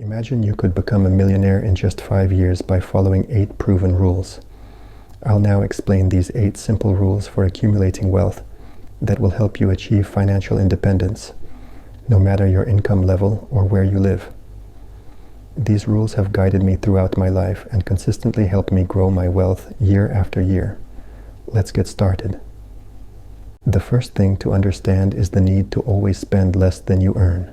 Imagine you could become a millionaire in just 5 years by following 8 proven rules. I'll now explain these 8 simple rules for accumulating wealth that will help you achieve financial independence, no matter your income level or where you live. These rules have guided me throughout my life and consistently helped me grow my wealth year after year. Let's get started. The first thing to understand is the need to always spend less than you earn.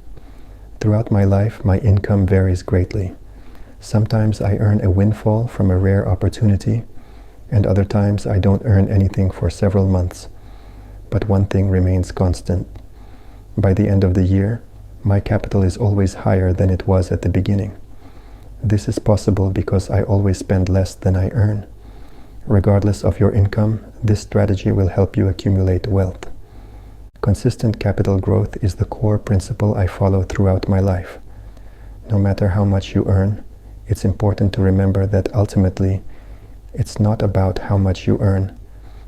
Throughout my life, my income varies greatly. Sometimes I earn a windfall from a rare opportunity, and other times I don't earn anything for several months. But one thing remains constant. By the end of the year, my capital is always higher than it was at the beginning. This is possible because I always spend less than I earn. Regardless of your income, this strategy will help you accumulate wealth. Consistent capital growth is the core principle I follow throughout my life. No matter how much you earn, it's important to remember that ultimately, it's not about how much you earn,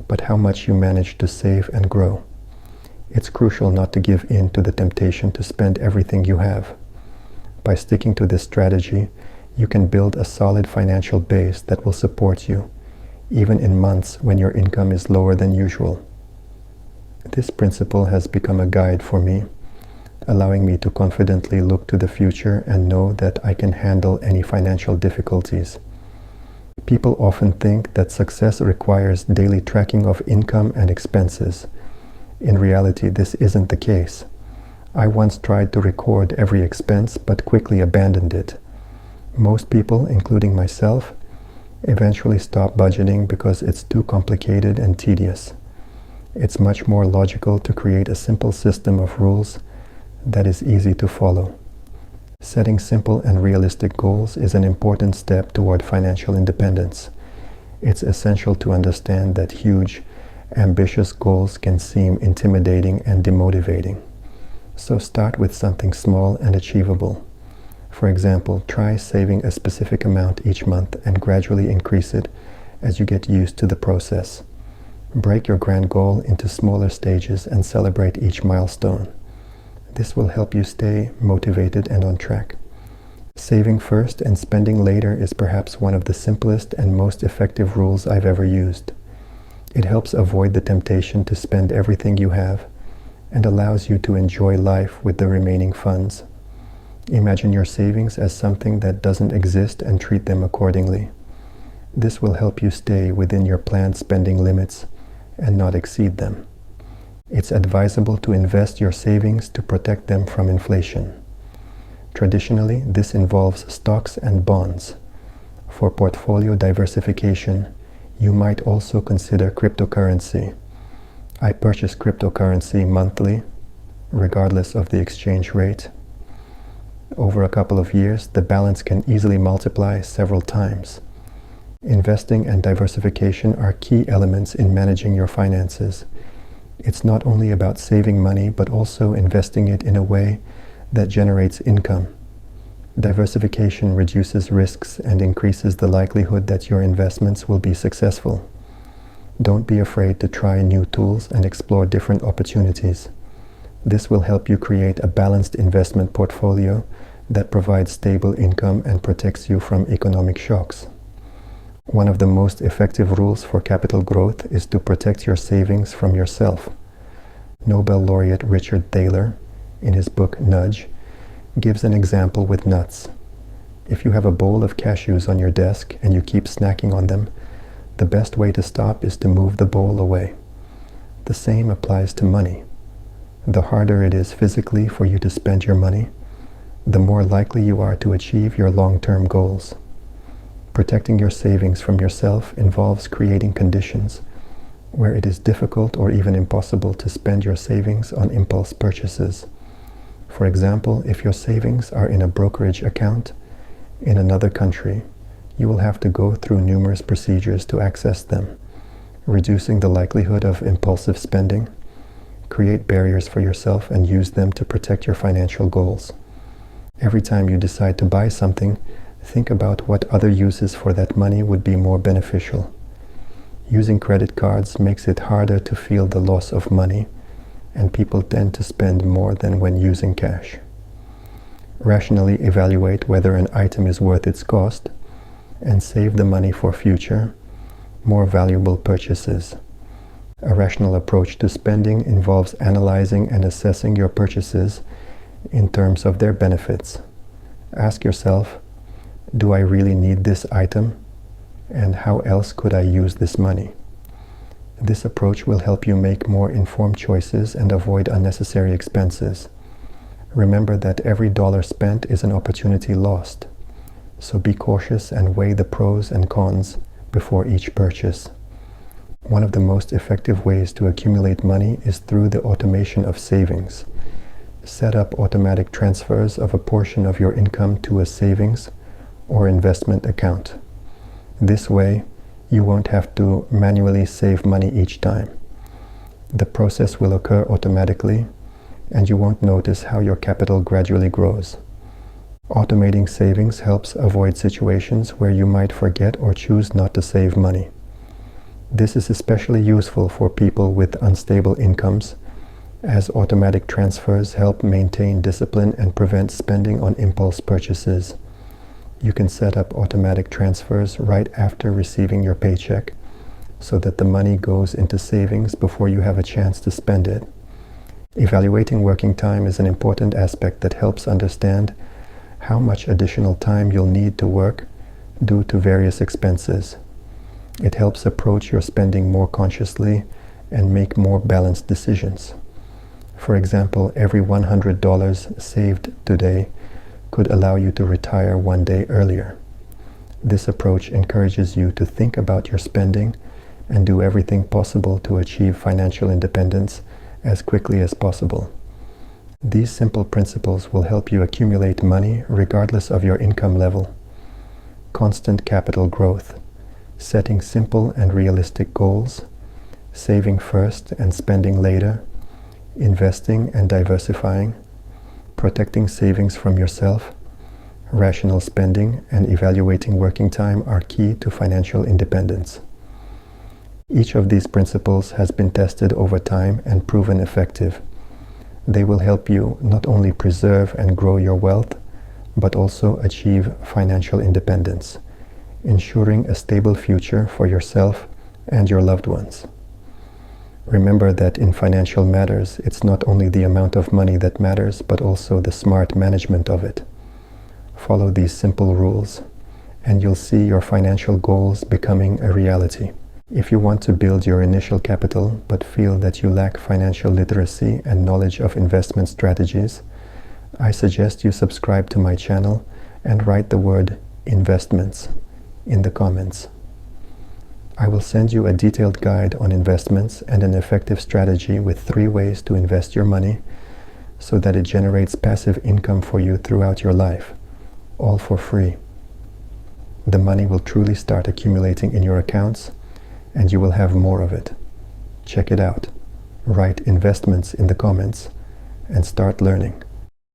but how much you manage to save and grow. It's crucial not to give in to the temptation to spend everything you have. By sticking to this strategy, you can build a solid financial base that will support you, even in months when your income is lower than usual. This principle has become a guide for me, allowing me to confidently look to the future and know that I can handle any financial difficulties. People often think that success requires daily tracking of income and expenses. In reality, this isn't the case. I once tried to record every expense but quickly abandoned it. Most people, including myself, eventually stop budgeting because it's too complicated and tedious. It's much more logical to create a simple system of rules that is easy to follow. Setting simple and realistic goals is an important step toward financial independence. It's essential to understand that huge, ambitious goals can seem intimidating and demotivating. So start with something small and achievable. For example, try saving a specific amount each month and gradually increase it as you get used to the process. Break your grand goal into smaller stages and celebrate each milestone. This will help you stay motivated and on track. Saving first and spending later is perhaps one of the simplest and most effective rules I've ever used. It helps avoid the temptation to spend everything you have and allows you to enjoy life with the remaining funds. Imagine your savings as something that doesn't exist and treat them accordingly. This will help you stay within your planned spending limits and not exceed them. It's advisable to invest your savings to protect them from inflation. Traditionally, this involves stocks and bonds. For portfolio diversification, you might also consider cryptocurrency. I purchase cryptocurrency monthly, regardless of the exchange rate. Over a couple of years, the balance can easily multiply several times. Investing and diversification are key elements in managing your finances. It's not only about saving money, but also investing it in a way that generates income. Diversification reduces risks and increases the likelihood that your investments will be successful. Don't be afraid to try new tools and explore different opportunities. This will help you create a balanced investment portfolio that provides stable income and protects you from economic shocks. One of the most effective rules for capital growth is to protect your savings from yourself. Nobel laureate Richard Thaler, in his book Nudge, gives an example with nuts. If you have a bowl of cashews on your desk and you keep snacking on them, the best way to stop is to move the bowl away. The same applies to money. The harder it is physically for you to spend your money, the more likely you are to achieve your long-term goals. Protecting your savings from yourself involves creating conditions where it is difficult or even impossible to spend your savings on impulse purchases. For example, if your savings are in a brokerage account in another country, you will have to go through numerous procedures to access them, reducing the likelihood of impulsive spending. Create barriers for yourself and use them to protect your financial goals. Every time you decide to buy something, think about what other uses for that money would be more beneficial. Using credit cards makes it harder to feel the loss of money, and people tend to spend more than when using cash. Rationally evaluate whether an item is worth its cost, and save the money for future, more valuable purchases. A rational approach to spending involves analyzing and assessing your purchases in terms of their benefits. Ask yourself, do I really need this item? And how else could I use this money? This approach will help you make more informed choices and avoid unnecessary expenses. Remember that every dollar spent is an opportunity lost, so be cautious and weigh the pros and cons before each purchase. One of the most effective ways to accumulate money is through the automation of savings. Set up automatic transfers of a portion of your income to a savings or investment account. This way, you won't have to manually save money each time. The process will occur automatically, and you won't notice how your capital gradually grows. Automating savings helps avoid situations where you might forget or choose not to save money. This is especially useful for people with unstable incomes, as automatic transfers help maintain discipline and prevent spending on impulse purchases. You can set up automatic transfers right after receiving your paycheck, so that the money goes into savings before you have a chance to spend it. Evaluating working time is an important aspect that helps understand how much additional time you'll need to work due to various expenses. It helps approach your spending more consciously and make more balanced decisions. For example, every $100 saved today could allow you to retire one day earlier. This approach encourages you to think about your spending and do everything possible to achieve financial independence as quickly as possible. These simple principles will help you accumulate money regardless of your income level. Constant capital growth, setting simple and realistic goals, saving first and spending later, investing and diversifying, protecting savings from yourself, rational spending, and evaluating working time are key to financial independence. Each of these principles has been tested over time and proven effective. They will help you not only preserve and grow your wealth, but also achieve financial independence, ensuring a stable future for yourself and your loved ones. Remember that in financial matters, it's not only the amount of money that matters, but also the smart management of it. Follow these simple rules, and you'll see your financial goals becoming a reality. If you want to build your initial capital, but feel that you lack financial literacy and knowledge of investment strategies, I suggest you subscribe to my channel and write the word investments in the comments. I will send you a detailed guide on investments and an effective strategy with 3 ways to invest your money so that it generates passive income for you throughout your life, all for free. The money will truly start accumulating in your accounts, and you will have more of it. Check it out. Write investments in the comments and start learning.